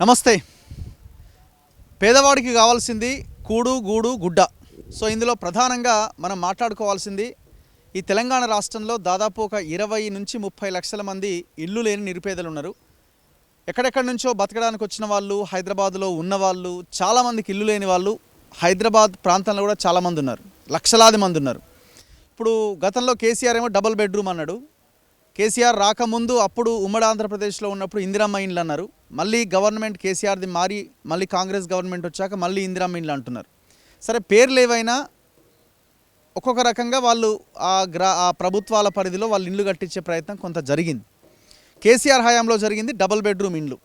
నమస్తే. పేదవాడికి కావాల్సింది కూడు గూడు గుడ్డ. సో ఇందులో ప్రధానంగా మనం మాట్లాడుకోవాల్సింది ఈ తెలంగాణ రాష్ట్రంలో దాదాపు ఒక 20 నుంచి 30 లక్షల మంది ఇల్లు లేని నిరుపేదలు ఉన్నారు. ఎక్కడెక్కడి నుంచో బతకడానికి వచ్చిన వాళ్ళు, హైదరాబాద్లో ఉన్నవాళ్ళు, చాలామందికి ఇల్లు లేని వాళ్ళు హైదరాబాద్ ప్రాంతంలో కూడా చాలామంది ఉన్నారు, లక్షలాది మంది ఉన్నారు. ఇప్పుడు గతంలో కేసీఆర్ ఏమో డబుల్ బెడ్రూమ్ అన్నాడు. కేసీఆర్ రాకముందు అప్పుడు ఉమ్మడి ఆంధ్రప్రదేశ్లో ఉన్నప్పుడు ఇందిరమ్మ ఇండ్లు అన్నారు. మళ్ళీ గవర్నమెంట్ కేసీఆర్ది మారి మళ్ళీ కాంగ్రెస్ గవర్నమెంట్ వచ్చాక మళ్ళీ ఇందిరమ్మ ఇండ్లు అంటున్నారు. సరే, పేర్లు ఏవైనా ఒక్కొక్క రకంగా వాళ్ళు ఆ ప్రభుత్వాల పరిధిలో వాళ్ళు ఇండ్లు కట్టించే ప్రయత్నం కొంత జరిగింది. కేసీఆర్ హయాంలో జరిగింది డబుల్ బెడ్రూమ్ ఇండ్లు.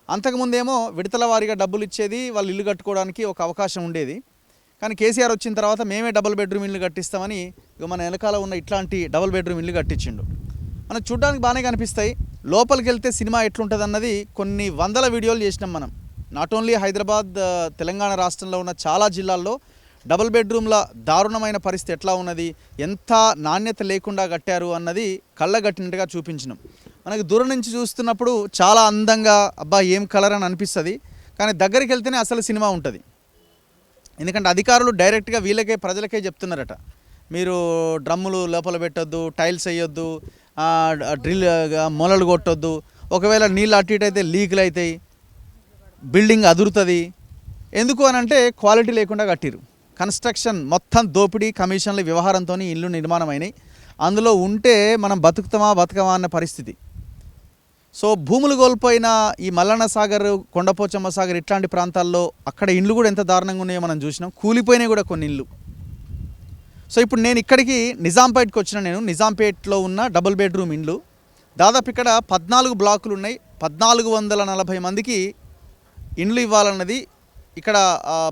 అంతకుముందేమో విడతల వారీగా డబ్బులు ఇచ్చేది, వాళ్ళు ఇల్లు కట్టుకోవడానికి ఒక అవకాశం ఉండేది. కానీ కేసీఆర్ వచ్చిన తర్వాత మేమే డబుల్ బెడ్రూమ్ ఇల్లు కట్టిస్తామని మన వెనకాల ఉన్న ఇట్లాంటి డబుల్ బెడ్రూమ్ ఇల్లు కట్టించిండు. మనకు చూడడానికి బాగానే కనిపిస్తాయి. లోపలికి వెళ్తే సినిమా ఎట్లుంటుంది అన్నది కొన్ని వందల వీడియోలు చేసినాం మనం. నాట్ ఓన్లీ హైదరాబాద్, తెలంగాణ రాష్ట్రంలో ఉన్న చాలా జిల్లాల్లో డబుల్ బెడ్రూమ్ల దారుణమైన పరిస్థితి ఎట్లా ఉన్నది, ఎంత నాణ్యత లేకుండా కట్టారు అన్నది కళ్ళగట్టినట్టుగా చూపించినాం. మనకి దూరం నుంచి చూస్తున్నప్పుడు చాలా అందంగా అబ్బా ఏం కలర్ అని అనిపిస్తుంది. కానీ దగ్గరికి వెళ్తేనే అసలు సినిమా ఉంటుంది. ఎందుకంటే అధికారులు డైరెక్ట్గా వీళ్ళకే ప్రజలకే చెప్తున్నారట, మీరు డ్రమ్ములు లోపల పెట్టొద్దు, టైల్స్ వేయొద్దు, డ్రిల్ మొలలు కొట్టొద్దు, ఒకవేళ నీళ్ళు అటు ఇటు అయితే లీకులు అవుతాయి, బిల్డింగ్ అదురుతుంది. ఎందుకు అని అంటే క్వాలిటీ లేకుండా కట్టిరు. కన్స్ట్రక్షన్ మొత్తం దోపిడీ, కమిషన్ల వ్యవహారంతో ఇల్లు నిర్మాణం అయినాయి. అందులో ఉంటే మనం బతకమా అన్న పరిస్థితి. సో భూములు కోల్పోయిన ఈ మల్లన్న సాగర్, కొండపోచమ్మ సాగర్ ఇట్లాంటి ప్రాంతాల్లో అక్కడ ఇండ్లు కూడా ఎంత దారుణంగా ఉన్నాయో మనం చూసినాం. కూలిపోయినాయి కూడా కొన్ని ఇళ్ళు. సో ఇప్పుడు నేను ఇక్కడికి నిజాంపేట్కి వచ్చిన, నేను నిజాంపేట్లో ఉన్న డబుల్ బెడ్రూమ్ ఇండ్లు దాదాపు ఇక్కడ 14 బ్లాకులు ఉన్నాయి. 1440 మందికి ఇండ్లు ఇవ్వాలన్నది ఇక్కడ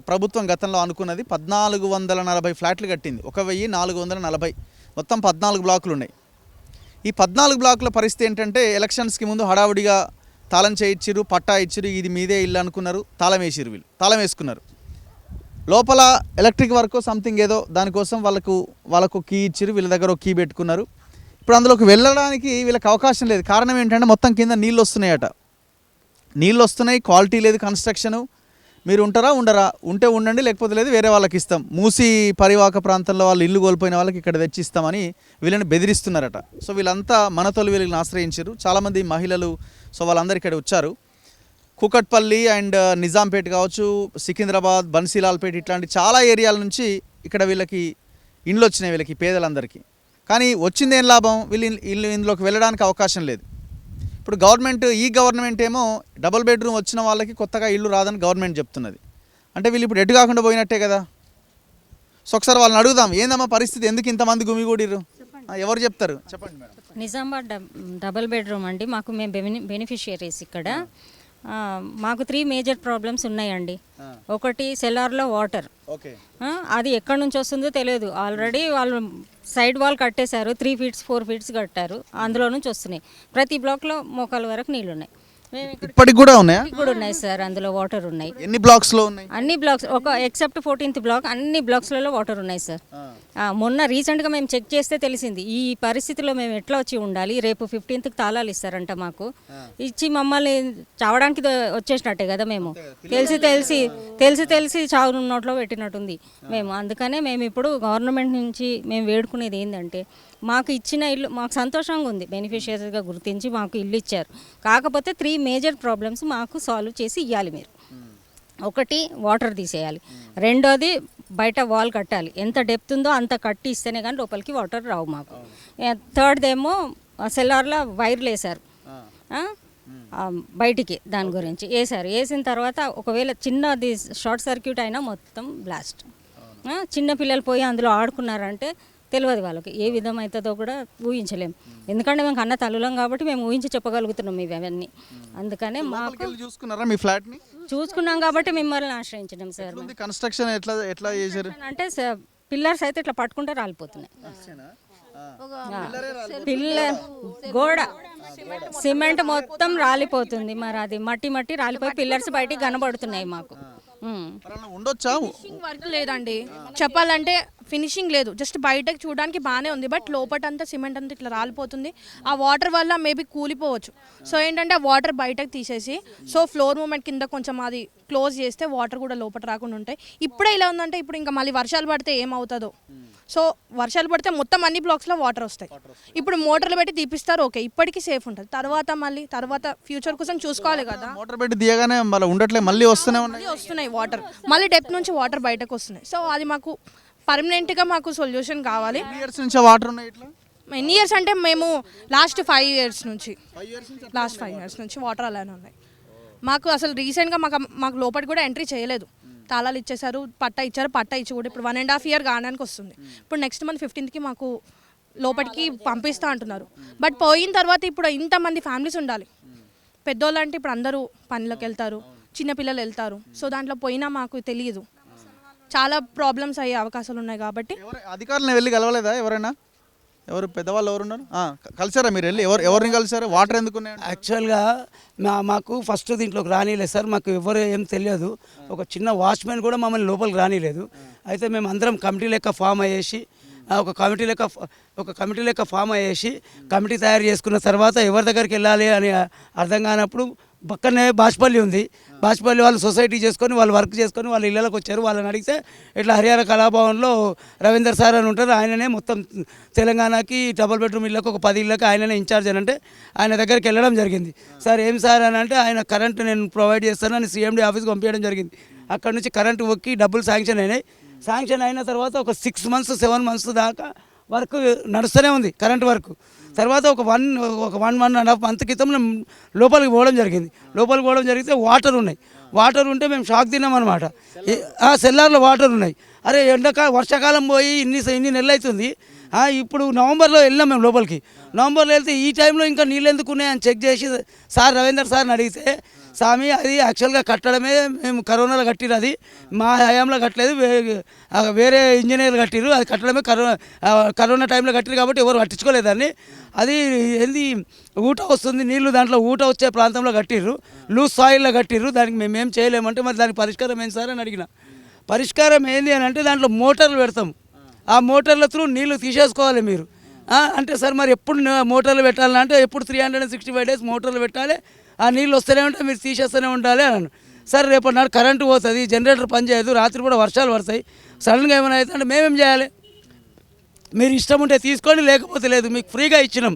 ప్రభుత్వం గతంలో అనుకున్నది. 1440 ఫ్లాట్లు కట్టింది, 1440, మొత్తం 14 బ్లాకులు ఉన్నాయి. ఈ 14 బ్లాకుల పరిస్థితి ఏంటంటే ఎలక్షన్స్కి ముందు హడావుడిగా తాళం చేయించిరు, పట్టా ఇచ్చిరు, ఇది మీదే ఇల్లు అనుకున్నారు, తాళం వేసిరు. వీళ్ళు తాళం వేసుకున్నారు. లోపల ఎలక్ట్రిక్ వర్క్ సంథింగ్ ఏదో దానికోసం వాళ్ళకు కీ ఇచ్చిరు, వీళ్ళ దగ్గర ఒక కీ పెట్టుకున్నారు. ఇప్పుడు అందులోకి వెళ్ళడానికి వీళ్ళకి అవకాశం లేదు. కారణం ఏంటంటే మొత్తం కింద నీళ్ళు వస్తున్నాయట. నీళ్ళు వస్తున్నాయి, క్వాలిటీ లేదు కన్స్ట్రక్షను. మీరు ఉండరా, ఉంటే ఉండండి, లేకపోతే లేదు వేరే వాళ్ళకి ఇస్తాం. మూసి పరివాహక ప్రాంతంలో వాళ్ళు ఇల్లు కోల్పోయిన వాళ్ళకి ఇక్కడ తెచ్చిస్తామని వీళ్ళని బెదిరిస్తున్నారట. సో వీళ్ళంతా మనతోలు వీళ్ళని ఆశ్రయించారు. చాలామంది మహిళలు, సో వాళ్ళందరూ ఇక్కడ వచ్చారు. కూకట్పల్లి అండ్ నిజాంపేట్ కావచ్చు, సికింద్రాబాద్, బన్సీలాల్పేట్ ఇట్లాంటి చాలా ఏరియాల నుంచి ఇక్కడ వీళ్ళకి ఇండ్లు వచ్చినాయి, వీళ్ళకి పేదలందరికీ. కానీ వచ్చిందేం లాభం, వీళ్ళు ఇందులోకి వెళ్ళడానికి అవకాశం లేదు. ఇప్పుడు గవర్నమెంట్ ఏమో డబుల్ బెడ్రూమ్ వచ్చిన వాళ్ళకి కొత్తగా ఇల్లు రాదని గవర్నమెంట్ చెప్తున్నది. అంటే వీళ్ళు ఇప్పుడు ఎటు కాకుండా పోయినట్టే కదా. సో ఒకసారి వాళ్ళని అడుగుదాం, ఏందమ్మా పరిస్థితి, ఎందుకు ఇంతమంది గుమిగూడిరు, ఎవరు చెప్తారు చెప్పండి మేడం. నిజామాబాద్ డబుల్ బెడ్రూమ్ అండి. మేము బెనిఫిషియరీస్ ఇక్కడ. మాకు 3 మేజర్ ప్రాబ్లమ్స్ ఉన్నాయండి. ఒకటి సెల్లార్లో వాటర్, అది ఎక్కడి నుంచి వస్తుందో తెలియదు. ఆల్రెడీ వాళ్ళు సైడ్ వాల్ కట్టేశారు, 3 ఫీట్స్ 4 ఫీట్స్ కట్టారు, అందులో నుంచి వస్తున్నాయి. ప్రతి బ్లాక్లో మోకాల వరకు నీళ్ళు ఉన్నాయి. ఇప్పటికి కూడా ఉన్నాయా? కూడా ఉన్నాయి సార్, అందులో వాటర్ ఉన్నాయి. ఎన్ని బ్లాక్స్ లో ఉన్నాయి? అన్ని బ్లాక్స్, ఒక ఎక్సెప్ట్ 14th బ్లాక్, అన్ని బ్లాక్స్లలో వాటర్ ఉన్నాయి సార్. మొన్న రీసెంట్గా మేము చెక్ చేస్తే తెలిసింది. ఈ పరిస్థితిలో మేము ఎట్లా వచ్చి ఉండాలి. రేపు 15th తాళాలు ఇస్తారంట మాకు. ఇచ్చి మమ్మల్ని చావడానికి వచ్చేసినట్టే కదా. మేము తెలిసి చావు నోట్లో పెట్టినట్టుంది మేము. అందుకనే మేము ఇప్పుడు గవర్నమెంట్ నుంచి మేము వేడుకునేది ఏంటంటే, మాకు ఇచ్చిన ఇల్లు మాకు సంతోషంగా ఉంది, బెనిఫిషియరీగా గుర్తించి మాకు ఇల్లు ఇచ్చారు. కాకపోతే 3 మేజర్ ప్రాబ్లమ్స్ మాకు సాల్వ్ చేసి ఇవ్వాలి మీరు. ఒకటి వాటర్ తీసేయాలి, రెండోది బయట వాల్ కట్టాలి, ఎంత డెప్త్ ఉందో అంత కట్టి ఇస్తేనే కానీ లోపలికి వాటర్ రావు మాకు. థర్డ్దేమో సెల్లార్లో వైర్లు వేశారు బయటికి, దాని గురించి వేసిన తర్వాత ఒకవేళ చిన్నది షార్ట్ సర్క్యూట్ అయినా మొత్తం బ్లాస్ట్. చిన్న పిల్లలు పోయి అందులో ఆడుకున్నారంటే తెలియదు వాళ్ళకి, ఏ విధమవుతుందో కూడా ఊహించలేము. ఎందుకంటే మేము కన్న తల్లులం కాబట్టి మేము ఊహించి చెప్పగలుగుతున్నాం ఇవన్నీ. అందుకనే మాకు చూసుకున్నాం కాబట్టి మిమ్మల్ని ఆశ్రయించడం సార్. కన్స్ట్రక్షన్ ఎట్లా చేశారు అంటే పిల్లర్స్ అయితే ఇట్లా పట్టుకుంటే రాలిపోతున్నాయి. గోడ సిమెంట్ మొత్తం రాలిపోతుంది. మరి అది మట్టి రాలిపోయి పిల్లర్స్ బయటికి కనబడుతున్నాయి మాకు. ఉండొచ్చా? వర్క్ లేదండి. చెప్పాలంటే ఫినిషింగ్ లేదు. జస్ట్ బయటకు చూడడానికి బాగానే ఉంది, బట్ లోపటంతా సిమెంట్ అంతా ఇట్లా రాలిపోతుంది. ఆ వాటర్ వల్ల మేబీ కూలిపోవచ్చు. సో ఏంటంటే ఆ వాటర్ బయటకు తీసేసి సో ఫ్లోర్ మూమెంట్ కింద కొంచెం అది క్లోజ్ చేస్తే వాటర్ కూడా లోపల రాకుండా ఉంటాయి. ఇప్పుడే ఇలా ఉందంటే ఇప్పుడు ఇంకా మళ్ళీ వర్షాలు పడితే ఏమవుతుందో. సో వర్షాలు పడితే మొత్తం అన్ని బ్లాక్స్లో వాటర్ వస్తాయి. ఇప్పుడు మోటార్లు పెట్టి తీపిస్తారు, ఓకే, ఇప్పటికీ సేఫ్ ఉంటుంది. తర్వాత ఫ్యూచర్ కోసం చూసుకోవాలి కదా. మోటార్ పెట్టి దియగానే మళ్ళీ ఉండట్లే, మళ్ళీ వస్తూనే ఉన్నాయి. మళ్ళీ వస్తున్నాయి వాటర్, మళ్ళీ డెప్త్ నుంచి వాటర్ బయటకు వస్తున్నాయి. సో అది మాకు పర్మనెంట్గా మాకు సొల్యూషన్ కావాలి. ఇయర్స్ నుంచి వాటర్ ఉన్నాయి ఇట్లా. ఎన్ని ఇయర్స్ అంటే మేము లాస్ట్ 5 years నుంచి వాటర్ అలానే ఉన్నాయి. మాకు అసలు రీసెంట్గా మాకు లోపలికి కూడా ఎంట్రీ చేయలేదు. తాళాలు ఇచ్చేసారు, పట్టా ఇచ్చి కూడా ఇప్పుడు 1.5 year కావడానికి వస్తుంది. ఇప్పుడు నెక్స్ట్ మంత్ 15th మాకు లోపలికి పంపిస్తా అంటున్నారు. బట్ పోయిన తర్వాత ఇప్పుడు ఇంతమంది ఫ్యామిలీస్ ఉండాలి. పెద్దోళ్ళు అంటే ఇప్పుడు అందరూ పనులకు వెళ్తారు, చిన్నపిల్లలు వెళ్తారు. సో దాంట్లో పోయినా మాకు తెలియదు, చాలా ప్రాబ్లమ్స్ అయ్యే అవకాశాలు ఉన్నాయి. కాబట్టి అధికారులను వెళ్ళి కలవలేదా ఎవరైనా? ఎవరు పెద్దవాళ్ళు ఎవరున్నారు? కలిసారా మీరు వెళ్ళి? ఎవరిని కలిసారు? వాటర్ ఎందుకు ఉన్నాయి? యాక్చువల్గా మాకు ఫస్ట్ దీంట్లోకి రానిలేదు సార్. మాకు ఎవరు ఏం తెలియదు. ఒక చిన్న వాచ్మెన్ కూడా మమ్మల్ని లోపలికి రానిలేదు. అయితే మేము అందరం కమిటీ లెక్క ఫామ్ అయ్యేసి ఒక కమిటీ లెక్క ఫామ్ అయ్యేసి కమిటీ తయారు చేసుకున్న తర్వాత ఎవరి దగ్గరికి వెళ్ళాలి అని అర్థం కానప్పుడు పక్కనే బాష్పల్లి ఉంది. బాష్పల్లి వాళ్ళు సొసైటీ చేసుకొని వాళ్ళు వర్క్ చేసుకొని వాళ్ళ ఇళ్ళకి వచ్చారు. వాళ్ళని అడిగితే ఇట్లా హరియాణ కళాభవన్లో రవీందర్ సార్ అని ఉంటారు, ఆయననే మొత్తం తెలంగాణకి డబుల్ బెడ్రూమ్ ఇళ్ళకి ఒక 10 ఇళ్ళకి ఆయననే ఇన్ఛార్జ్ అని అంటే ఆయన దగ్గరికి వెళ్ళడం జరిగింది. సార్ ఏం సార్ అని అంటే ఆయన కరెంట్ నేను ప్రొవైడ్ చేస్తానని CMD ఆఫీస్కి పంపించడం జరిగింది. అక్కడ నుంచి కరెంటు ఒక్కి డబ్బులు శాంక్షన్ అయినాయి. శాంక్షన్ అయిన తర్వాత ఒక 6 months 7 months దాకా వర్క్ నడుస్తూనే ఉంది, కరెంట్ వర్క్. తర్వాత ఒక 1.5 month క్రితం లోపలికి పోవడం జరిగితే వాటర్ ఉన్నాయి. వాటర్ ఉంటే మేము షాక్ తిన్నామన్నమాట. సెల్లార్లో వాటర్ ఉన్నాయి. అరే వర్షాకాలం పోయి ఇన్ని నెలలు అవుతుంది. ఇప్పుడు నవంబర్లో వెళ్ళాం మేము లోపలికి. నవంబర్లో వెళ్తే ఈ టైంలో ఇంకా నీళ్ళు ఎందుకు ఉన్నాయని చెక్ చేసి సార్ రవీందర్ సార్ని అడిగితే, స్వామి అది యాక్చువల్గా కట్టడమే మేము కరోనాలో కట్టిరు, అది మా హయాంలో కట్టలేదు, వేరే ఇంజనీర్లు కట్టిరు, అది కట్టడమే కరోనా టైంలో కట్టిరు కాబట్టి ఎవరు పట్టించుకోలేదని. అది ఏంది ఊట వస్తుంది నీళ్లు, దాంట్లో ఊట వచ్చే ప్రాంతంలో కట్టిర్రు, లూజ్ సాయిల్లో కట్టిర్రు, దానికి మేమేం చేయలేమంటే మరి దానికి పరిష్కారం ఏంటి సార్ అని అడిగిన. పరిష్కారం ఏంది అని అంటే దాంట్లో మోటార్లు పెడతాం, ఆ మోటార్ల త్రూ నీళ్లు తీసేసుకోవాలి మీరు అంటే. సార్ మరి ఎప్పుడు మోటార్లు పెట్టాలంటే అంటే ఎప్పుడు 365 days మోటార్లు పెట్టాలి, ఆ నీళ్ళు వస్తూనే ఉంటాయి, మీరు తీసేస్తూనే ఉండాలి అన్నాను. సార్ రేపటి నాడు కరెంటు పోతుంది, జనరేటర్ పనిచేయదు, రాత్రి కూడా వర్షాలు పడతాయి, సడన్గా ఏమైనా అవుతుంది అంటే మేమేం చేయాలి? మీరు ఇష్టం ఉంటే తీసుకోండి, లేకపోతే లేదు, మీకు ఫ్రీగా ఇచ్చినాం,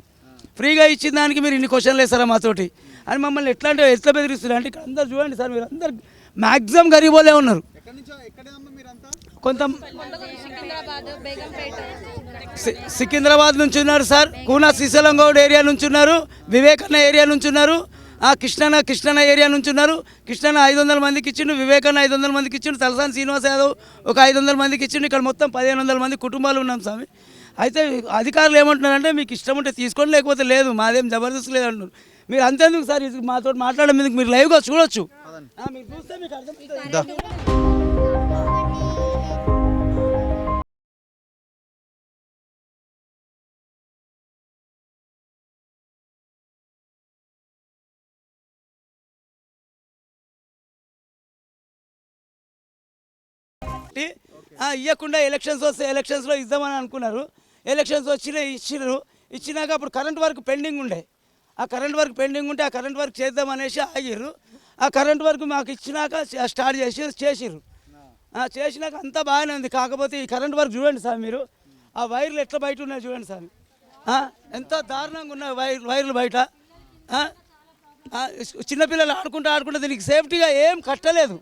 ఫ్రీగా ఇచ్చిన దానికి మీరు ఇన్ని క్వశ్చన్లు వేస్తారా మాతోటి అని మమ్మల్ని ఎట్లా బెదిరిస్తున్నారు అంటే. ఇక్కడ అందరు చూడండి సార్, మీరు అందరు మ్యాక్సిమం గరీబోలే ఉన్నారు. కొంత సికింద్రాబాద్ నుంచి ఉన్నారు సార్, కూనా శ్రీశైలం గౌడ్ ఏరియా నుంచి ఉన్నారు, వివేకన్న ఏరియా నుంచి ఉన్నారు, కృష్ణన్న ఏరియా నుంచి ఉన్నారు. కృష్ణన్న 500 మందికి ఇచ్చిండు, వివేకన్న 500 మందికి ఇచ్చిండు, తలసాని శ్రీనివాస్ యాదవ్ ఒక 500 మందికి ఇచ్చిండు. ఇక్కడ మొత్తం 1500 మంది కుటుంబాలు ఉన్నాం స్వామి. అయితే అధికారులు ఏమంటున్నారంటే మీకు ఇష్టం ఉంటే తీసుకోండి, లేకపోతే లేదు, మాదేం జబర్దస్త్ లేదు అంటున్నారు. మీరు అంతేందుకు సార్ ఇది మాతో మాట్లాడడం మీదకి మీరు లైవ్గా చూడొచ్చు, మీరు చూస్తే మీకు అర్థమవుతుంది. ఇవ్వకుండా ఎలక్షన్స్ వస్తే ఎలక్షన్స్లో ఇద్దామని అనుకున్నారు. ఎలక్షన్స్ ఇచ్చినాక అప్పుడు కరెంట్ వర్క్ పెండింగ్ ఉండే, ఆ కరెంట్ వర్క్ పెండింగ్ ఉంటే ఆ కరెంట్ వర్క్ చేద్దామనేసి ఆగిర్రు. ఆ కరెంట్ వర్క్ మాకు ఇచ్చినాక స్టార్ట్ చేసిర్రు. చేసినాక అంతా బాగానే ఉంది. కాకపోతే ఈ కరెంట్ వర్క్ చూడండి సార్, మీరు ఆ వైర్లు ఎట్లా బయట ఉన్నాయి చూడండి సార్, ఎంత దారుణంగా ఉన్నాయి వైర్లు బయట. చిన్నపిల్లలు ఆడుకుంటూ దీనికి సేఫ్టీగా ఏం కట్టలేదు.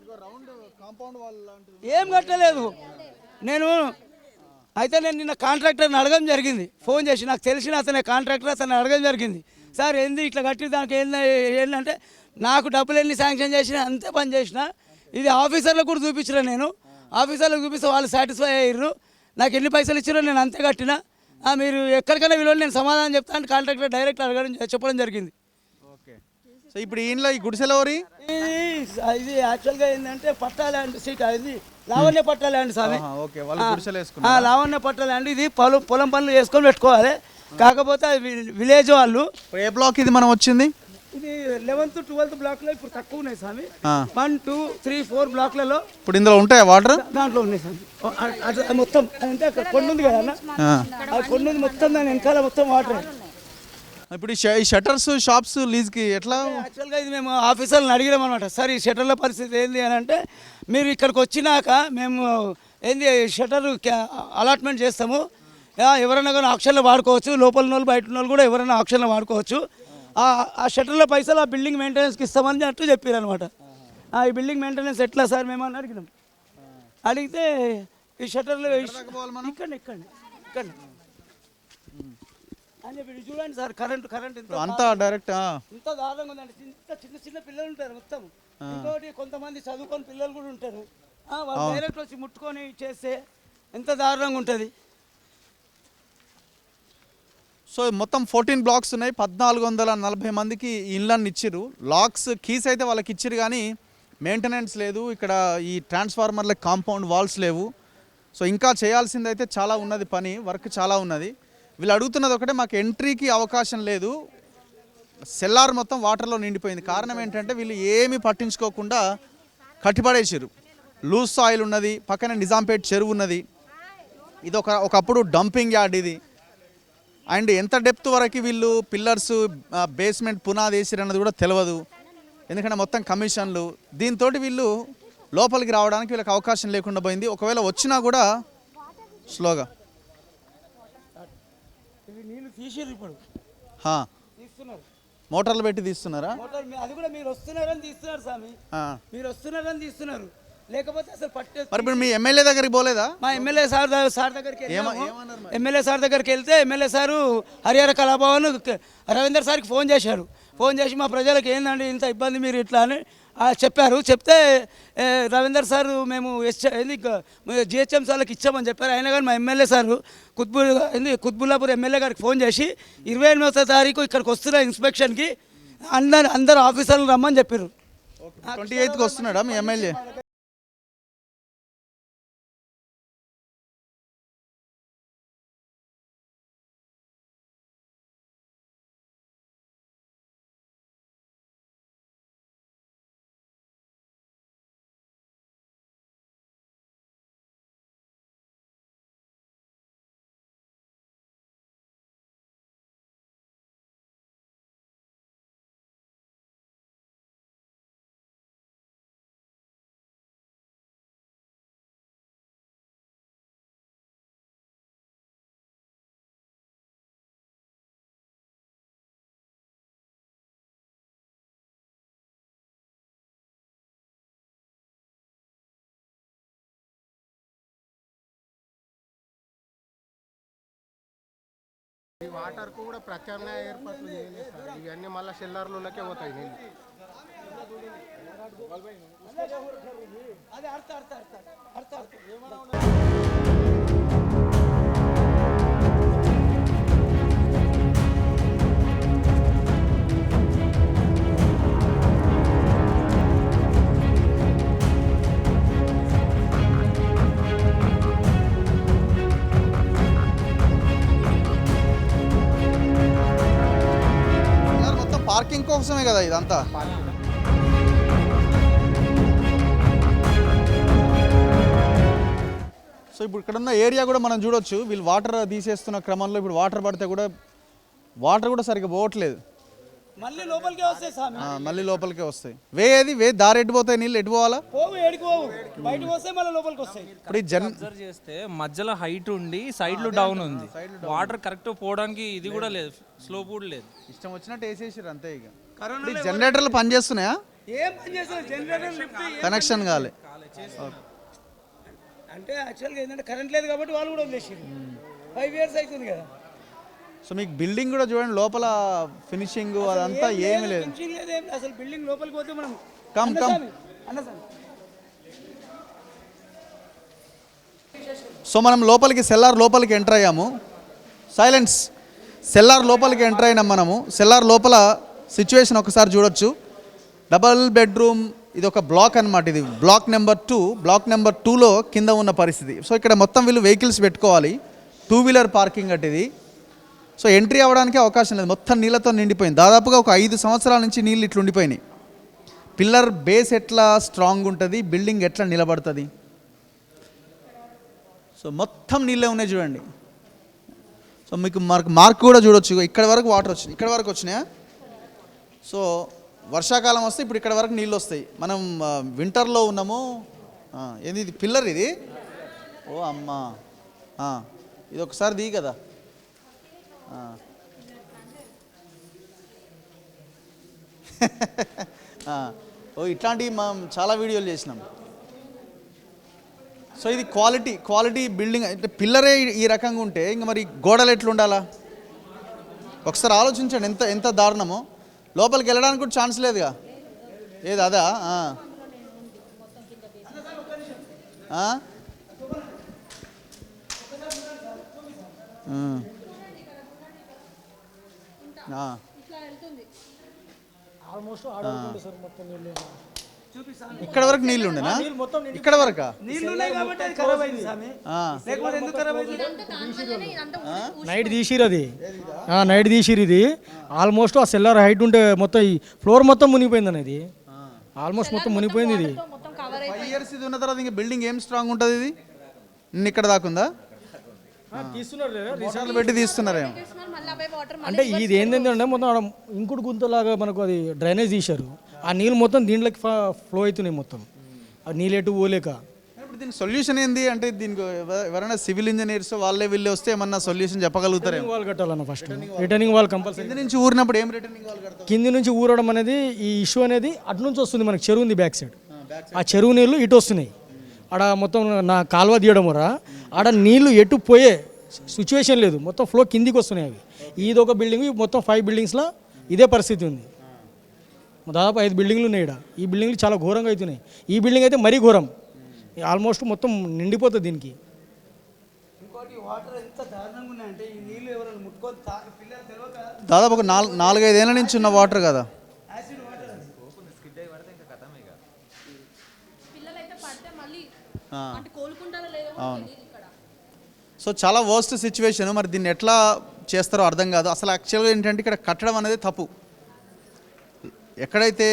నేను నిన్న కాంట్రాక్టర్ని అడగడం జరిగింది, ఫోన్ చేసి నాకు తెలిసిన అతనే కాంట్రాక్టర్, అతన్ని అడగడం జరిగింది. సార్ ఏంది ఇట్లా కట్టి దానికి ఏంటంటే నాకు డబ్బులు ఎన్ని శాంక్షన్ చేసినా అంతే పని చేసిన, ఇది ఆఫీసర్లకు కూడా చూపించిన, నేను ఆఫీసర్లకు చూపిస్తే వాళ్ళు సాటిస్ఫై అయ్యారు, నాకు ఎన్ని పైసలు ఇచ్చారో నేను అంతే కట్టినా, మీరు ఎక్కడికైనా విలువలు నేను సమాధానం చెప్తాను కాంట్రాక్టర్ డైరెక్ట్ చెప్పడం జరిగింది. సో ఇప్పుడు ఈయనలో ఈ గుడిసెలో ఇది యాక్చువల్గా ఏంటంటే పట్టా ల్యాండ్ సీట్, ఇది లావణ్య పట్టా ల్యాండ్ స్వామి, లావణ్య పట్టా ల్యాండ్. ఇది పొలం పనులు వేసుకొని పెట్టుకోవాలి. కాకపోతే విలేజ్ వాళ్ళు ఏ బ్లాక్ ఇది మనం వచ్చింది? ఇది 11th 12th బ్లాక్లో ఇప్పుడు తక్కువ ఉన్నాయి స్వామి. ఆ. 1 2 3 4 బ్లాక్లలో ఇప్పుడు ఇందులో ఉంటాయా వాటర్? దాంట్లో ఉన్నాయి స్వామి. అది మొత్తం అంటే అక్కడ కొండ ఉంది కదా అన్న, ఆ కొండ ఉంది మొత్తం, దాని వెనకాల మొత్తం వాటర్. ఇప్పుడు ఈ షట్టర్స్ షాప్స్ లీజ్కి ఎట్లా? యాక్చువల్గా ఇది మేము ఆఫీసర్లను అడిగినాం అనమాట. సార్ ఈ షట్టర్ల పరిస్థితి ఏంది అని అంటే, మీరు ఇక్కడికి వచ్చినాక మేము ఏంది షట్టర్ అలాట్మెంట్ చేస్తాము, ఎవరైనా కానీ ఆక్షన్లో వాడుకోవచ్చు, లోపల వాళ్ళు బయట వాళ్ళు కూడా ఎవరైనా ఆక్షన్లో వాడుకోవచ్చు, ఆ షట్టర్ల పైసలు ఆ బిల్డింగ్ మెయింటెనెన్స్కి ఇస్తామని అట్లా చెప్పారు అనమాట. ఈ బిల్డింగ్ మెయింటెనెన్స్ ఎట్లా సార్ మేము అని అడిగినాం. అడిగితే ఈ షట్టర్లు ఇక్కడ అని చెప్పి ఇది చూడండి సార్, కరెంట్ అంతా డైరెక్ట్ ఇంత దారుణంగా ఉందండి. ఇంత చిన్న పిల్లలు ఉంటారు మొత్తం. ఇంకోటి కొంతమంది చదువుకొని పిల్లలు కూడా ఉంటారు. వాళ్ళు డైరెక్ట్ వచ్చి ముట్టుకొని చేస్తే ఎంత దారుణంగా ఉంటుంది. సో మొత్తం 14 బ్లాక్స్ ఉన్నాయి. 1440 మందికి ఇళ్ళని ఇచ్చిర్రు. లాక్స్ కీస్ అయితే వాళ్ళకి ఇచ్చిర్రు, కానీ మెయింటెనెన్స్ లేదు. ఇక్కడ ఈ ట్రాన్స్ఫార్మర్ల కాంపౌండ్ వాల్స్ లేవు. సో ఇంకా చేయాల్సింది అయితే చాలా ఉన్నది, పని వర్క్ చాలా ఉన్నది. వీళ్ళు అడుగుతున్నది ఒకటే, మాకు ఎంట్రీకి అవకాశం లేదు, సెల్లార్ మొత్తం వాటర్లో నిండిపోయింది. కారణం ఏంటంటే వీళ్ళు ఏమీ పట్టించుకోకుండా కట్టిపడేసారు. లూజ్ సాయిల్ ఉన్నది, పక్కన నిజాంపేట్ చెరువు ఉన్నది. ఇది ఒకప్పుడు డంపింగ్ యార్డ్ ఇది. అండ్ ఎంత డెప్త్ వరకు వీళ్ళు పిల్లర్స్ బేస్మెంట్ పునాది వేసిరు అన్నది కూడా తెలియదు, ఎందుకంటే మొత్తం కమిషన్లు. దీంతో వీళ్ళు లోపలికి రావడానికి వీళ్ళకి అవకాశం లేకుండా పోయింది. ఒకవేళ వచ్చినా కూడా స్లోగా నీళ్ళు తీసిర్రు, ఇప్పుడు తీస్తున్నారు, మోటార్లు పెట్టి తీస్తున్నారా? మోటార్ అది కూడా మీరు వస్తున్నారని తీస్తున్నారు స్వామి, మీరు వస్తున్నారని తీస్తున్నారు. లేకపోతే అసలు పట్టే. మరి ఇప్పుడు మీ ఎమ్మెల్యే దగ్గరికి పోలేదా? మా ఎమ్మెల్యే సార్ దగ్గరికి ఎమ్మెల్యే సార్ దగ్గరికి వెళ్తే ఎమ్మెల్యే సారు హరిహర కళాభవన్ రవీందర్ సార్కి ఫోన్ చేశారు. ఫోన్ చేసి మా ప్రజలకు ఏందండి ఇంత ఇబ్బంది మీరు ఇట్లా అని చెప్పారు. చెప్తే రవీందర్ సారు మేము జిహెచ్ఎం సార్లకు ఇచ్చామని చెప్పారు. అయినా కానీ మా ఎమ్మెల్యే సారు కుత్బుల్లాపూర్ ఎమ్మెల్యే గారికి ఫోన్ చేసి 28వ తారీఖు ఇక్కడికి వస్తున్న ఇన్స్పెక్షన్కి అందరు ఆఫీసర్లు రమ్మని చెప్పారు. 28కి వస్తున్నాడా మీ ఎమ్మెల్యే? ఈ వాటర్కు కూడా ప్రత్యామ్నాయ ఏర్పాట్లు చేయలేదు సార్. ఇవన్నీ మళ్ళీ షెల్లర్లకే పోతాయి నీళ్ళు. పార్కింగ్ కోసమే కదా ఇదంతా. సో ఇప్పుడు ఇక్కడ ఉన్న ఏరియా కూడా మనం చూడొచ్చు. వీళ్ళు వాటర్ తీసేస్తున్న క్రమంలో ఇప్పుడు వాటర్ పడితే కూడా వాటర్ కూడా సరిగ్గా పోవట్లేదు, మళ్ళీ లోపలికే వస్తాయి స్వామి. మళ్ళీ లోపలికే వస్తాయి. వే దారి ఎటు పోతాయి, నీళ్ళు ఎటు పోవాలా? బయటకు వస్తాయి మళ్ళీ లోపలికి వస్తాయి. ఇప్పుడు అబ్జర్వ్ చేస్తే మధ్యలో హైట్ ఉండి సైడ్ లో డౌన్ ఉంది, వాటర్ కరెక్ట్ పోవడానికి ఇది కూడా లేదు, స్లోప్ కూడా లేదు. ఇష్టం వచ్చినట్టు వేసేసారు అంతే. ఇక జనరేటర్లు పని చేస్తున్నాయా? ఏం పని చేస్తారు జనరేటర్? కనెక్షన్ కాలే అంటే యాక్చువల్గా ఏంటంటే కరెంట్ లేదు కాబట్టి వాళ్ళు కూడా వదిలేసారు. 5 years అవుతుంది కదా. సో మీకు బిల్డింగ్ కూడా చూడండి, లోపల ఫినిషింగ్ అదంతా ఏమీ లేదు. అసలు బిల్డింగ్ లోపలికి పోతే మనం సో మనం లోపలికి సెల్లార్ లోపలికి ఎంటర్ అయ్యాము. సైలెన్స్. సెల్లార్ లోపలికి ఎంటర్ అయినాం మనము. సెల్లార్ లోపల సిచ్యువేషన్ ఒకసారి చూడొచ్చు. డబల్ బెడ్రూమ్, ఇది ఒక బ్లాక్ అనమాట. ఇది బ్లాక్ నెంబర్ 2. బ్లాక్ నెంబర్ 2లో కింద ఉన్న పరిస్థితి. సో ఇక్కడ మొత్తం వీళ్ళు వెహికల్స్ పెట్టుకోవాలి, 2 wheeler పార్కింగ్ అట్ ఇది. సో ఎంట్రీ అవ్వడానికి అవకాశం లేదు, మొత్తం నీళ్ళతో నిండిపోయింది. దాదాపుగా ఒక 5 సంవత్సరాల నుంచి నీళ్ళు ఇట్లా ఉండిపోయినాయి. పిల్లర్ బేస్ ఎట్లా స్ట్రాంగ్ ఉంటుంది, బిల్డింగ్ ఎట్లా నిలబడుతుంది. సో మొత్తం నీళ్ళే ఉన్నాయి చూడండి. సో మీకు మార్క్ కూడా చూడొచ్చు, ఇక్కడ వరకు వాటర్ వచ్చినాయి, ఇక్కడ వరకు వచ్చినాయా. సో వర్షాకాలం వస్తే ఇప్పుడు ఇక్కడ వరకు నీళ్ళు వస్తాయి. మనం వింటర్లో ఉన్నాము. ఏంది ఇది పిల్లర్ ఇది? ఓ అమ్మా, ఇది ఒకసారి దిగి కదా. ఓ ఇట్లాంటివి మనం చాలా వీడియోలు చేసినాం. సో ఇది క్వాలిటీ బిల్డింగ్ అంటే పిల్లరే ఈ రకంగా ఉంటే ఇంకా మరి గోడలు ఎట్లుండాలా ఒకసారి ఆలోచించండి. ఎంత దారుణమో. లోపలికి వెళ్ళడానికి కూడా ఛాన్స్ లేదుగా. ఏది అదా? ఇక్కడ వరకు నీళ్ళు ఉండేనా? ఇక్కడ వరకా? నైట్ తీసిరు అది, నైట్ తీసిరు ఇది. ఆల్మోస్ట్ ఆ సెల్లర్ హైట్ ఉంటే మొత్తం ఈ ఫ్లోర్ మొత్తం మునిగిపోయింది అనేది. ఆల్మోస్ట్ మొత్తం మునిగిపోయింది ఇది. 5 years ఇది ఉన్న తర్వాత ఇంకా బిల్డింగ్ ఏం స్ట్రాంగ్ ఉంటుంది ఇది? ఇక్కడ దాకుందా? తీస్తున్నారు, పెట్టి తీస్తున్నారేమో. అంటే ఇది ఏంటంటే మొత్తం ఆడ ఇంకుడు గుంతలాగా మనకు అది డ్రైనేజ్ తీశారు. ఆ నీళ్ళు మొత్తం దీంట్లోకి ఫ్లో అవుతున్నాయి మొత్తం. ఆ నీళ్ళు ఎటు పోలేక. ఇప్పుడు దీనికి సొల్యూషన్ ఏంది అంటే దీనికి ఎవరైనా సివిల్ ఇంజనీర్స్ వాళ్ళే వీళ్ళే వస్తే ఏమన్నా సొల్యూషన్ చెప్పగలుగుతారేమో. వాల్ కట్టాలన్న ఫస్ట్ రిటర్నింగ్ వాల్ కంపల్సరీ. కింద నుంచి ఊరినప్పుడు ఏం రిటర్నింగ్ వాల్ కడతారు? కింది నుంచి ఊరడం అనేది ఈ ఇష్యూ అనేది అటు నుంచి వస్తుంది. మనకు చెరువు ఉంది బ్యాక్ సైడ్. ఆ చెరువు నీళ్ళు ఇటు వస్తున్నాయి. ఆడ మొత్తం నా కాలువ తీయడం వల్ల ఆడ నీళ్లు ఎటు పోయే సిచ్యువేషన్ లేదు, మొత్తం ఫ్లో కిందికి వస్తున్నాయి. అవి ఇది ఒక బిల్డింగ్, మొత్తం 5 బిల్డింగ్స్లో ఇదే పరిస్థితి ఉంది. దాదాపు 5 బిల్డింగ్లు ఉన్నాయి ఇక్కడ. ఈ బిల్డింగ్లు చాలా ఘోరంగా అవుతున్నాయి. ఈ బిల్డింగ్ అయితే మరీ ఘోరం, ఆల్మోస్ట్ మొత్తం నిండిపోతుంది దీనికి. దాదాపు ఒక 4-5 ఏళ్ళ నుంచి ఉన్న వాటర్ కదా. అవును. సో చాలా వర్స్ట్ సిచ్యువేషన్. మరి దీన్ని ఎట్లా చేస్తారో అర్థం కాదు. అసలు యాక్చువల్గా ఏంటంటే ఇక్కడ కట్టడం అనేది తప్పు. ఎక్కడైతే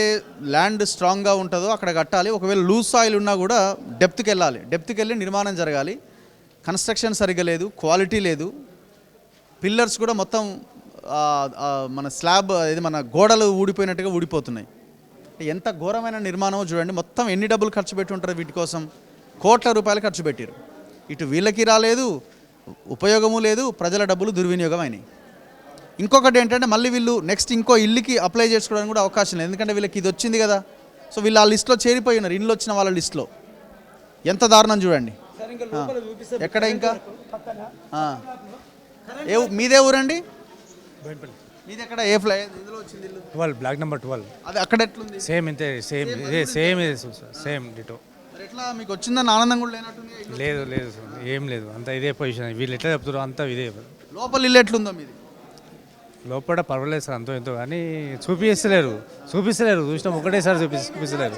ల్యాండ్ స్ట్రాంగ్గా ఉంటుందో అక్కడ కట్టాలి. ఒకవేళ లూజ్ సాయిల్ ఉన్నా కూడా డెప్త్కి వెళ్ళి నిర్మాణం జరగాలి. కన్స్ట్రక్షన్ సరిగ్గా లేదు, క్వాలిటీ లేదు. పిల్లర్స్ కూడా మొత్తం మన స్లాబ్ ఇది మన గోడలు ఊడిపోయినట్టుగా ఊడిపోతున్నాయి. ఎంత ఘోరమైన నిర్మాణమో చూడండి. మొత్తం ఎన్ని డబ్బులు ఖర్చు పెట్టి ఉంటారు వీటి కోసం? కోట్ల రూపాయలు ఖర్చు పెట్టారు. ఇటు వీళ్ళకి రాలేదు, ఉపయోగము లేదు, ప్రజల డబ్బులు దుర్వినియోగం అయినాయి. ఇంకొకటి ఏంటంటే మళ్ళీ వీళ్ళు నెక్స్ట్ ఇంకో ఇల్లుకి అప్లై చేసుకోవడానికి కూడా అవకాశం లేదు. ఎందుకంటే వీళ్ళకి ఇది వచ్చింది కదా. సో వీళ్ళు ఆ లిస్ట్లో చేరిపోయి ఉన్నారు, ఇల్లు వచ్చిన వాళ్ళ లిస్ట్లో. ఎంత దారుణం చూడండి. ఎక్కడ ఇంకా మీదే ఊరండి? మీది ఎక్కడ? ఏ ఫ్లై ఇందులో వచ్చింది ఇల్లు? 12 బ్లాక్ నెంబర్ 12. అది అక్కడ ఎట్లుంది? సేమ్ ఇంతే, సేమ్ ఇదే, సేమ్ డిటో. ఎట్లా మీకు వచ్చిందని ఆనందం కూడా లేనట్టుంది? లేదు సార్, ఏం లేదు, అంతా ఇదే పొజిషన్. వీళ్ళు ఎట్లా చెప్తారో అంతా ఇదే. లోపల ఇల్లు ఎట్లుందో మీది? లోపల పర్వాలేదు సార్, అంతో ఎంతో, కానీ చూపిస్తలేరు. చూసినాం ఒకటేసారి చూపిస్తలేరు.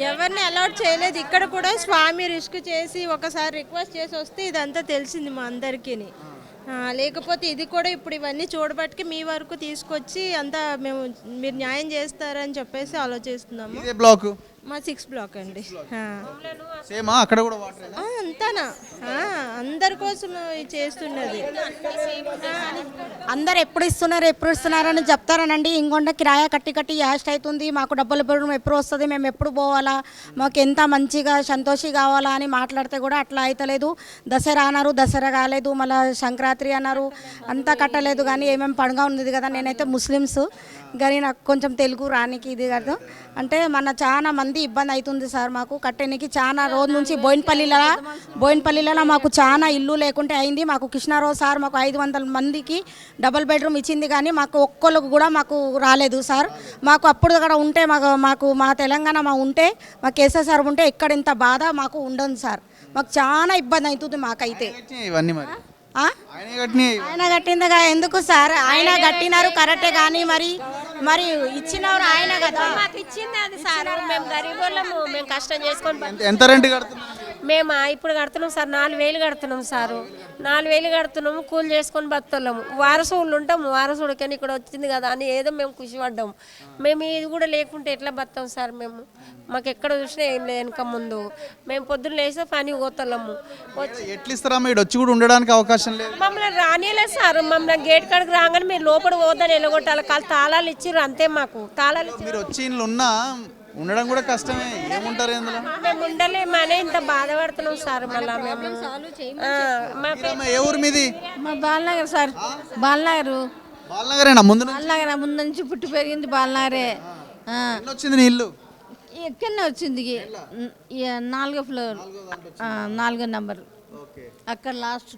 ఎవరిని అలౌట్ చేయలేదు. ఇక్కడ కూడా స్వామి రిస్క్ చేసి ఒకసారి రిక్వెస్ట్ చేసి వస్తే ఇదంతా తెలిసింది మా అందరికీ. లేకపోతే ఇది కూడా ఇప్పుడు ఇవన్నీ చూడబట్టి మీ వరకు తీసుకొచ్చి అంతా మీరు న్యాయం చేస్తారని చెప్పేసి ఆలోచిస్తున్నాము. బ్లాక్ మా 6 బ్లాక్ అండి. సేమా అక్కడ కూడా వాటర్ అంతానా? అందరి కోసం చేస్తున్నది. అందరు ఎప్పుడు ఇస్తున్నారని చెప్తారనండి. ఇంకొండ కిరాయా కట్టి యాస్ట్ అవుతుంది, మాకు డబ్బులు ఎప్పుడు వస్తుంది, మేము ఎప్పుడు పోవాలా, మాకు ఎంత మంచిగా సంతోషి కావాలా అని మాట్లాడితే కూడా అట్లా అవుతలేదు. దసరా అన్నారు, దసరా కాలేదు, మళ్ళీ సంక్రాంతి అన్నారు, అంతా కట్టలేదు. కానీ ఏమేమి పండుగ ఉంది కదా. నేనైతే ముస్లిమ్స్ కానీ నాకు కొంచెం తెలుగు రానికి ఇది కాదు. అంటే మన చాలా మంది ఇబ్బంది అవుతుంది సార్. మాకు కట్టడానికి చాలా రోజు నుంచి బోయిన్పల్లిలో మాకు చాలా ఇల్లు లేకుంటే అయింది. మాకు కృష్ణారావు సార్ మాకు 500 మందికి డబుల్ బెడ్రూమ్ ఇచ్చింది, కానీ మాకు ఒక్కళ్ళకు కూడా మాకు రాలేదు సార్. మాకు అప్పుడు అక్కడ ఉంటే మాకు మా తెలంగాణ ఉంటే మా కేసీఆర్ ఉంటే ఎక్కడ ఇంత బాధ మాకు ఉండదు సార్. మాకు చాలా ఇబ్బంది అవుతుంది మాకైతే. ఇవన్నీ మరి ఆయన కట్టిందిగా ఎందుకు సార్? ఆయన కట్టినారు కరెక్టే, కానీ మరి ఇచ్చినవారు ఆయన కదా. మాకు ఇచ్చింది అది సార్. మేము గరీబ్ వాళ్ళము, మేము కష్టం చేసుకొని ఎంత రెంట్ కడుతున్నారు? మేము ఇప్పుడు కడుతున్నాం సార్, 4,000 కడుతున్నాం సారు. 4,000 కడుతున్నాము, కూలి చేసుకొని బతున్నాము. వారసులు ఉంటాము, వారసుడు కానీ ఇక్కడ వచ్చింది కదా అని ఏదో మేము ఖుషి పడ్డాము. మేము ఇది కూడా లేకుంటే ఎట్లా బతాం సార్? మాకు ఎక్కడ చూసినా ఏం లేదు వెనక ముందు. మేము పొద్దున్న లేస్తే పని పోతున్నాము. ఎట్లా ఇస్తారా మీరు వచ్చి కూడా ఉండడానికి అవకాశం లేదు? మమ్మల్ని రానియలేదు సార్. మమ్మల్ని గేట్ కాడికి రాగానే మీరు లోపల పోద్దని వెళ్ళగొట్టాలి. కాళ్ళు తాళాలు ఇచ్చిర్రు అంతే. మాకు తాళాలు ఇచ్చి మీరు వచ్చి ఇంట్లో ఉన్నా ఉండడం కూడా కష్టమే. ఏముంటారు ఇందులో? మేము ఉండలేమనే ఇంత బాధపడుతున్నాం సార్. మళ్ళీ మేము ఏ ఊరు మీది? మా బాలనగర్ సార్, బాలనగర్. బాలనగరేనా? ముందు నుంచి బాలనగర్ ముందు నుంచి పుట్టి పెరిగింది బాలనగరే. ఎన్ని వచ్చింది నీ ఇల్లు? ఎక్కడనే వచ్చింది, 4వ ఫ్లోర్, 4వ నెంబర్, అక్కడ లాస్ట్.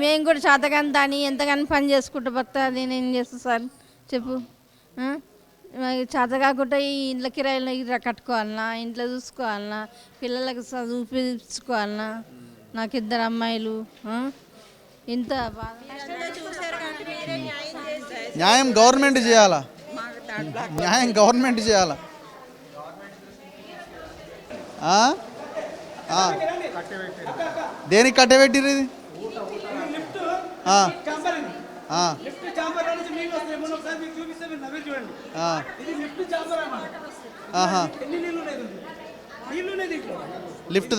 మేము కూడా చేతగాని దాన్ని ఎంతగానో పని చేసుకుంటూ బతా. నేనేం చేస్తా సార్ చెప్పు? చేత కాకుండా ఈ ఇంట్లో కిరాయిలు కట్టుకోవాలన్నా, ఇంట్లో చూసుకోవాలన్నా, పిల్లలకు చదివించుకోవాలన్నా, నాకు 2 అమ్మాయిలు. ఇంత న్యాయం గవర్నమెంట్ చేయాలా? న్యాయం గవర్నమెంట్ చేయాలా? దేనికి కట్టబెట్టిర్రు ఇది? లిఫ్ట్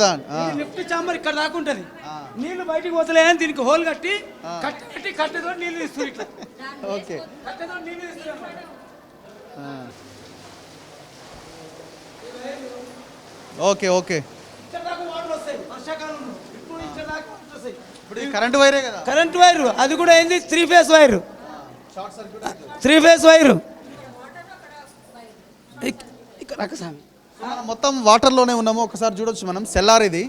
లిఫ్ట్ చాంబర్ ఇక్కడ రాకుంటది, నీళ్లు బయటికి పోతలేదని దీనికి హోల్ కట్టి కట్టెతో నీళ్లు ఇస్తారు ఇట్లా. Okay okay okay. ఇప్పుడు కరెంట్ వైరే కదా? కరెంట్ వైరు, అది కూడా ఏంది 3 ఫేస్ వైరు. 3 face wire. మనం మొత్తం వాటర్లోనే ఉన్నాము. ఒకసారి చూడొచ్చు మనం. సెల్లార్ ఇది.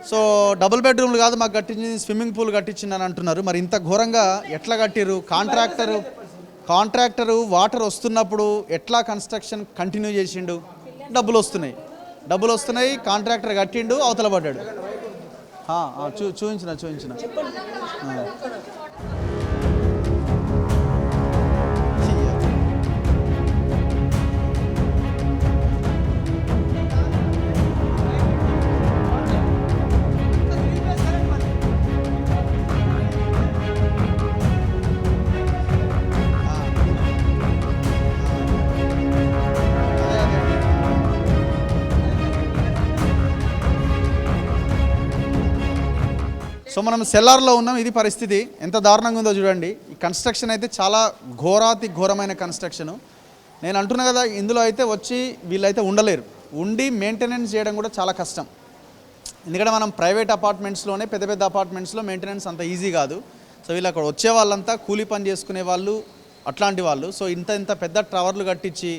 సో డబుల్ బెడ్రూమ్లు కాదు మాకు కట్టించింది, స్విమ్మింగ్ పూల్ కట్టించిందని అంటున్నారు. మరి ఇంత ఘోరంగా ఎట్లా కట్టిరు? కాంట్రాక్టరు వాటర్ వస్తున్నప్పుడు ఎట్లా కన్స్ట్రక్షన్ కంటిన్యూ చేసిండు? డబ్బులు వస్తున్నాయి, కాంట్రాక్టర్ కట్టిండు, అవతల పడ్డాడు. చూపించిన సో మనం సెల్లార్లో ఉన్నాం. ఇది పరిస్థితి ఎంత దారుణంగా ఉందో చూడండి. ఈ కన్స్ట్రక్షన్ అయితే చాలా ఘోరాతి ఘోరమైన కన్స్ట్రక్షను. నేను అంటున్నా కదా, ఇందులో అయితే వచ్చి వీళ్ళైతే ఉండలేరు. ఉండి మెయింటెనెన్స్ చేయడం కూడా చాలా కష్టం. ఎందుకంటే మనం ప్రైవేట్ అపార్ట్మెంట్స్లోనే, పెద్ద పెద్ద అపార్ట్మెంట్స్లో మెయింటెనెన్స్ అంత ఈజీ కాదు. సో వీళ్ళు అక్కడ వచ్చే వాళ్ళంతా కూలీ పని చేసుకునే వాళ్ళు, అట్లాంటి వాళ్ళు. సో ఇంత పెద్ద టవర్లు కట్టించి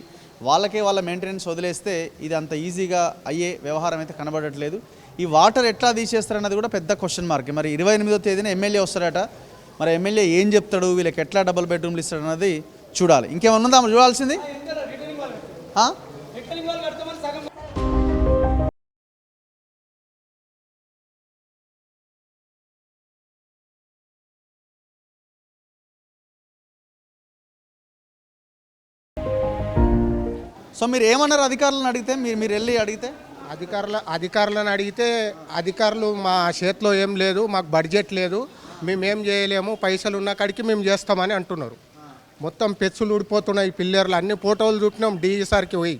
వాళ్ళకే వాళ్ళ మెయింటెనెన్స్ వదిలేస్తే ఇది అంత ఈజీగా అయ్యే వ్యవహారం అయితే కనబడట్లేదు. ఈ వాటర్ ఎట్లా తీసేస్తారన్నది కూడా పెద్ద క్వశ్చన్ మార్క్. మరి 28వ తేదీన ఎమ్మెల్యే వస్తారట. మరి ఎమ్మెల్యే ఏం చెప్తాడు, వీళ్ళకి ఎట్లా డబుల్ బెడ్రూమ్లు ఇస్తాడు అన్నది చూడాలి. ఇంకేమన్నా ఉందా చూడాల్సింది? సో మీరు ఏమన్నారు అధికారులను అడిగితే? మీరు వెళ్ళి అడిగితే అధికారులను అడిగితే అధికారులు మా చేతిలో ఏం లేదు, మాకు బడ్జెట్ లేదు, మేమేం చేయలేము, పైసలు ఉన్న కాడికి మేము చేస్తామని అంటున్నారు. మొత్తం పెచ్చులు ఊడిపోతున్నాయి, పిల్లర్లు అన్ని ఫోటోలు చూపినాం డీఈసార్కి పోయి.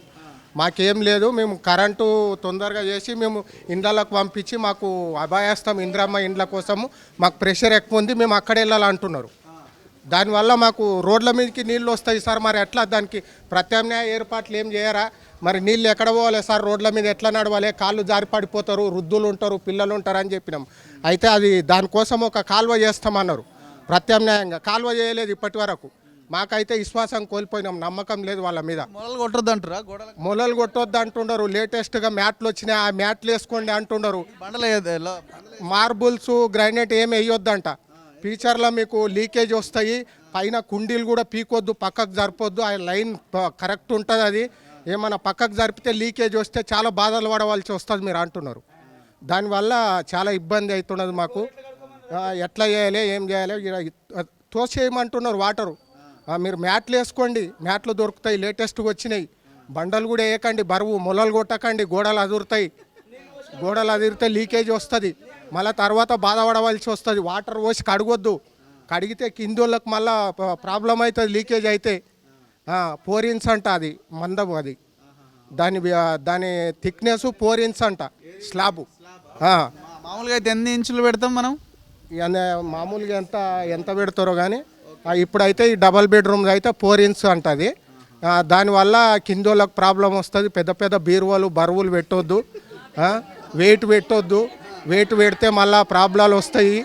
మాకేం లేదు, మేము కరెంటు తొందరగా చేసి మేము ఇండ్లకు పంపించి మాకు అభాయస్తాం ఇంద్రమ్మ ఇండ్ల కోసము, మాకు ప్రెషర్ ఎక్కువ ఉంది, మేము అక్కడ వెళ్ళాలంటున్నారు. దానివల్ల మాకు రోడ్ల మీదకి నీళ్ళు వస్తాయి సార్. మరి ఎట్లా దానికి ప్రత్యామ్నాయ ఏర్పాట్లు ఏం చేయరా? మరి నీళ్ళు ఎక్కడ పోవాలి సార్? రోడ్ల మీద ఎట్లా నడవాలి? కాళ్ళు జారి పడిపోతారు, వృద్ధులు ఉంటారు, పిల్లలు ఉంటారు అని చెప్పినాం. అయితే అది దానికోసం ఒక కాలువ చేస్తామన్నారు. ప్రత్యామ్నాయంగా కాలువ చేయలేదు ఇప్పటి వరకు. మాకైతే విశ్వాసం కోల్పోయినాం, నమ్మకం లేదు వాళ్ళ మీద. మొలలు కొట్టొద్దు అంటున్నారు. లేటెస్ట్గా మ్యాట్లు వచ్చినాయి, ఆ మ్యాట్లు వేసుకోండి అంటున్నారు. మార్బుల్స్, గ్రానైట్ ఏమి వేయొద్దంట. ఫ్యూచర్లో మీకు లీకేజ్ వస్తాయి, పైన కుండీలు కూడా పీకొద్దు, పక్కకు జరిపొద్దు, ఆ లైన్ కరెక్ట్ ఉంటుంది. అది ఏమైనా పక్కకు జరిపితే లీకేజ్ వస్తే చాలా బాధలు పడవలసి వస్తుంది మీరు అంటున్నారు. దానివల్ల చాలా ఇబ్బంది అవుతున్నది మాకు. ఎట్లా చేయాలి, ఏం చేయాలి? తోసేయమంటున్నారు వాటరు. మీరు మ్యాట్లు వేసుకోండి, మ్యాట్లు దొరుకుతాయి, లేటెస్ట్గా వచ్చినాయి. బండలు కూడా వేయకండి, బరువు మొలలు కొట్టకండి, గోడలు అదురుతాయి. గోడలు అదిరితే లీకేజ్ వస్తుంది, మళ్ళీ తర్వాత బాధపడవలసి వస్తుంది. వాటర్ పోసి కడగొద్దు, కడిగితే కిందోళ్ళకి మళ్ళీ ప్రాబ్లం అవుతుంది లీకేజ్ అయితే. 4 ఇంచ్ అంట అది మందం, అది దాని థిక్నెస్ 4 ఇంచ్ అంట స్లాబ్. మామూలుగా అయితే ఎన్ని ఇంచులు పెడతాం మనం? మామూలుగా ఎంత పెడతారో కానీ ఇప్పుడైతే ఈ డబల్ బెడ్రూమ్స్ అయితే 4 ఇంచ్ అంటది. దానివల్ల కిందోళ్ళకి ప్రాబ్లం వస్తుంది. పెద్ద పెద్ద బీరువాలు బరువులు పెట్టొద్దు, వెయిట్ పెట్టొద్దు. వెయిట్ పెడితే మళ్ళీ ప్రాబ్లాలు వస్తాయి.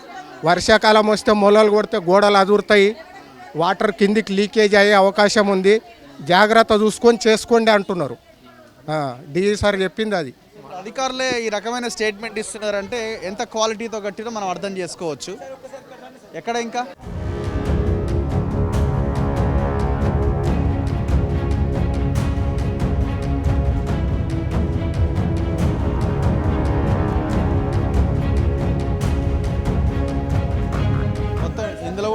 వర్షాకాలం వస్తే మొలలు కొడితే గోడలు అదురుతాయి, వాటర్ కిందికి లీకేజ్ అయ్యే అవకాశం ఉంది. జాగ్రత్త చూసుకొని చేసుకోండి అంటున్నారు. డీజీ సార్ చెప్పింది అది. అధికారులే ఈ రకమైన స్టేట్మెంట్ ఇస్తున్నారంటే ఎంత క్వాలిటీతో కట్టిరో మనం అర్థం చేసుకోవచ్చు. ఎక్కడ ఇంకా మొత్తం ఇందులో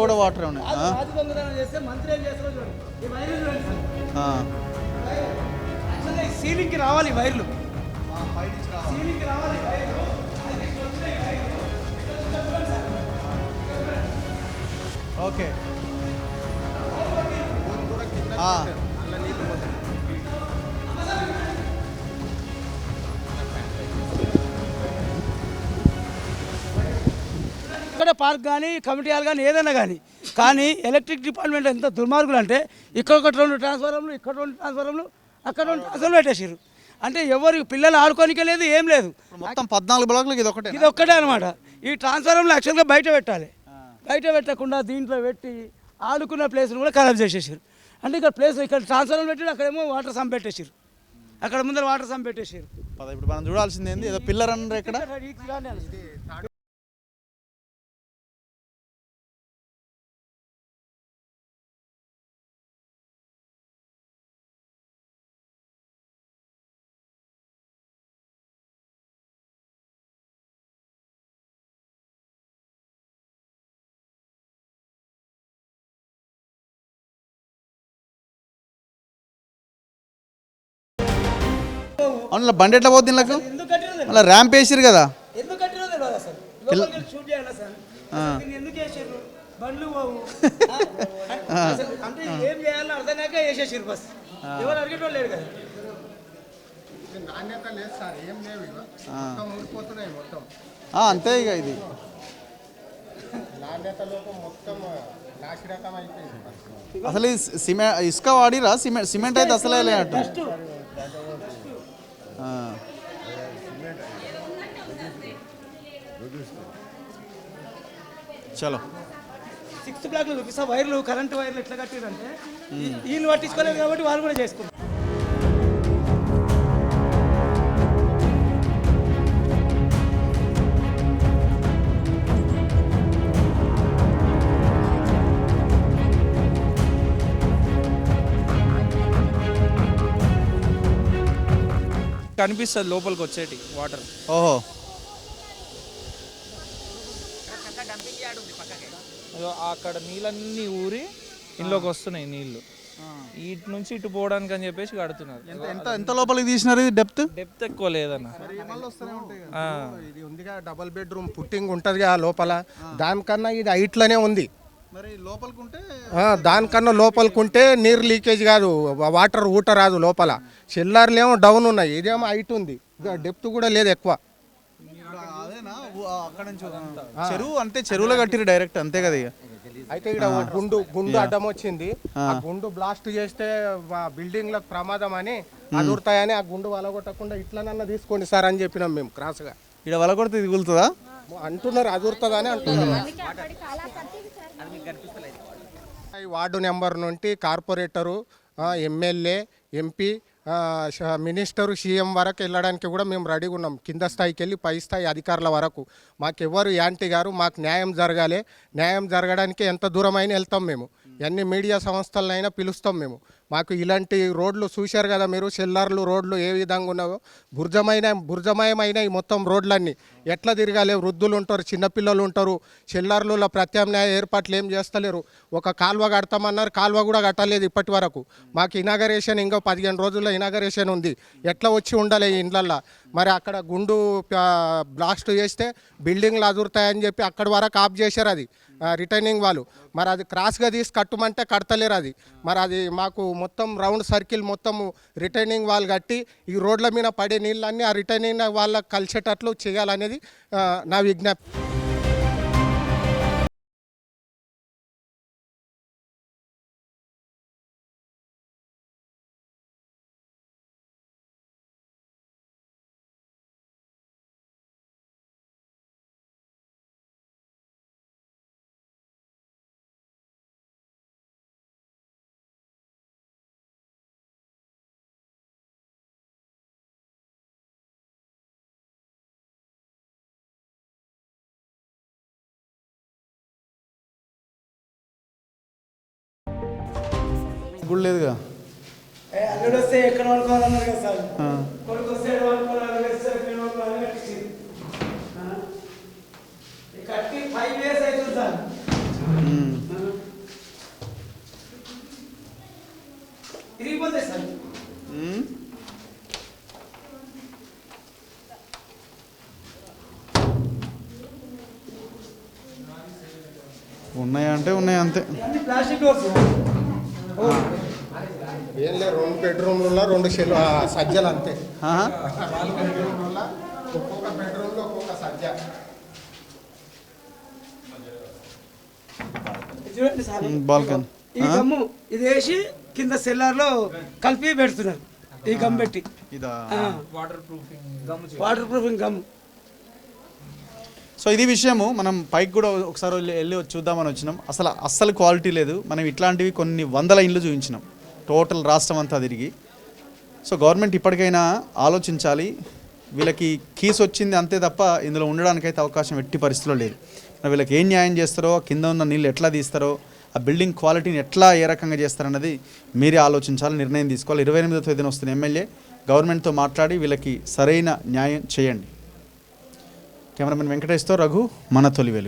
కూడా వాటర్ ఉన్నాయి. సీలింగ్కి రావాలి వైర్లు. ఓకే. ఇక్కడ పార్క్ కానీ కమిటీ హాల్ కానీ ఏదైనా కానీ ఎలక్ట్రిక్ డిపార్ట్మెంట్ ఎంత దుర్మార్గులు అంటే ఇక్కడ ఒక 2 ట్రాన్స్ఫార్మర్లు, ఇక్కడ 2 ట్రాన్స్ఫార్మర్లు, అక్కడ 2 ట్రాన్స్ఫార్మర్లు పెట్టేసారు. అంటే ఎవరు పిల్లలు ఆడుకోనికే లేదు, ఏం లేదు. మొత్తం 14 బ్లాకులకు ఇది ఒక్కటే అనమాట. ఈ ట్రాన్స్ఫార్మర్లు యాక్చువల్గా బయట పెట్టాలి, బయట పెట్టకుండా దీంట్లో పెట్టి ఆడుకున్న ప్లేస్ను కూడా ఖరాబ్ చేసేసారు. అంటే ఇక్కడ ప్లేస్ ఇక్కడ ట్రాన్స్ఫార్మర్ పెట్టి అక్కడేమో వాటర్ సంప్ పెట్టేసారు, అక్కడ ముందర వాటర్ సంప్ పెట్టేసారు. ఇప్పుడు మనం చూడాల్సింది ఏంది, ఏదో పిల్లర్ అన్నారు ఇక్కడ. అవును, బండి ఎట్లా పోతుంది నాకు? మళ్ళీ ర్యాంప్ వేసారు కదా. అంతే ఇక ఇది అసలు ఇసుక వాడిరా, సిమెంట్ అయితే అసలే లేనట్టు. చలో 6th బ్లాక్లో చూపిస్తా. వైర్లు, కరెంట్ వైర్లు ఎట్లా కట్టిరంటే వీళ్ళు పట్టించుకోలేదు కాబట్టి వాళ్ళు కూడా చేసుకున్నారు. కనిపిస్తుంది లోపలికి వచ్చేటి వాటర్. ఓహో, అక్కడ నీళ్ళన్నీ ఊరి ఇంట్లోకి వస్తున్నాయి నీళ్లు. ఇటు నుంచి ఇటు పోవడానికి అని చెప్పేసి కడుతున్నారు. ఎంత లోపలికి తీసినారు? డెప్త్ ఎక్కువ లేదన్న. ఇది ఉందిగా డబల్ బెడ్రూమ్ పుట్టింగ్ ఉంటుంది ఆ లోపల, దానికన్నా ఇది హైట్లోనే ఉంది. దానికన్నా లోపలికుంటే నీరు లీకేజ్ కాదు, వాటర్ ఊట రాదు లోపల. చిల్లర్లు ఏమో డౌన్ ఉన్నాయి, ఇదేమో హైట్ ఉంది, డెప్త్ కూడా లేదు ఎక్కువ. చెరువు అంటే చెరువులో కట్టిరు డైరెక్ట్, అంతే కదా. ఇక అయితే ఇక్కడ గుండు అడ్డం వచ్చింది, ఆ గుండు బ్లాస్ట్ చేస్తే బిల్డింగ్లకు ప్రమాదం అని అదురుతాయని ఆ గుండు వలగొట్టకుండా ఇట్లనన్నా తీసుకోండి సార్ అని చెప్పినాం మేము క్రాస్గా. ఇక్కడ వలగొడితే దిగులుతుందా అంటున్నారు, అదురుతుందని అంటున్నారు. వార్డు నెంబర్ నుండి corporator, MLA, MP, minister, CM వరకు వెళ్ళడానికి కూడా మేము రెడీగా ఉన్నాం. కింద స్థాయికి వెళ్ళి పై స్థాయి అధికారుల వరకు. మాకెవ్వరు యాంటీ గారు, మాకు న్యాయం జరగాలి. న్యాయం జరగడానికి ఎంత దూరమైనా వెళ్తాం మేము, ఎన్ని మీడియా సంస్థలనైనా పిలుస్తాం మేము. మాకు ఇలాంటి రోడ్లు చూశారు కదా మీరు, సెల్లార్లు రోడ్లు ఏ విధంగా ఉన్నాయో, బురజమయమైన ఈ మొత్తం రోడ్లన్నీ ఎట్లా తిరగాలి? వృద్ధులు ఉంటారు, చిన్నపిల్లలు ఉంటారు. సెల్లార్లలో ప్రత్యామ్నాయ ఏర్పాట్లు ఏం చేస్తలేరు. ఒక కాలువ కడతామన్నారు, కాలువ కూడా కట్టలేదు ఇప్పటి వరకు. మాకు ఇనాగరేషన్ ఇంకా 15 రోజుల్లో ఇనాగరేషన్ ఉంది. ఎట్లా వచ్చి ఉండాలి ఈ ఇండ్లల్లో? మరి అక్కడ గుండు బ్లాస్ట్ చేస్తే బిల్డింగ్లు అదురుతాయని చెప్పి అక్కడి వరకు ఆఫ్ చేశారు అది రిటర్నింగ్ వాళ్ళు. మరి అది క్రాస్గా తీసి కట్టమంటే కడతలేరు అది. మరి అది మాకు మొత్తం రౌండ్ సర్కిల్ మొత్తం రిటర్నింగ్ వాళ్ళు కట్టి ఈ రోడ్ల మీద పడే నీళ్ళన్నీ ఆ రిటర్నింగ్ వాళ్ళకి కలిసేటట్లు చేయాలనేది నా విజ్ఞప్తి. గుడి లేదుగా. అల్లుడు వస్తే ఎక్కడ అనుకోవాలన్నారు కదా సార్, ఆ. కొడుకు వస్తే కట్టి 5 years అవుతుంది సార్. తిరిగిపోతాయి సార్. ఉన్నాయా అంటే ఉన్నాయి అంతే. ప్లాస్టిక్ డోర్స్ ఏం లేదు, 2 బెడ్రూమ్లలో 2 సజ్జలు అంతే. ఆహా. 4 బెడ్రూమ్లలో ఒక్కొక్క బెడ్రూమ్లో ఒక్కొక్క సజ్జ. చూడండి సార్, బాల్కన్. ఈ గమ్ము ఇది వేసి కింద సెల్లార్లో కలిపి పెడుతున్నారు. ఈ గమ్ పెట్టి ఇదా waterproofing waterproofing gum. So ఇది విషయము. మనం పైకి కూడా ఒకసారి వెళ్ళి చూద్దామని వచ్చినాం. అస్సలు క్వాలిటీ లేదు. మనం ఇట్లాంటివి కొన్ని వందల ఇండ్లు చూపించినాం టోటల్ రాష్ట్రం అంతా తిరిగి. సో గవర్నమెంట్ ఇప్పటికైనా ఆలోచించాలి. వీళ్ళకి కీస్ వచ్చింది అంతే తప్ప ఇందులో ఉండడానికైతే అవకాశం ఎట్టి పరిస్థితిలో లేదు. మరి వీళ్ళకి ఏం న్యాయం చేస్తారో, కింద ఉన్న నీళ్ళు ఎట్లా తీస్తారో, ఆ బిల్డింగ్ క్వాలిటీని ఎట్లా ఏ రకంగా చేస్తారన్నది మీరే ఆలోచించాలి, నిర్ణయం తీసుకోవాలి. 28వ తేదీన వస్తున్న ఎమ్మెల్యే గవర్నమెంట్తో మాట్లాడి వీళ్ళకి సరైన న్యాయం చేయండి. కెమెరామెన్ వెంకటేష్తో రఘు, మన తొలి వెలుగు.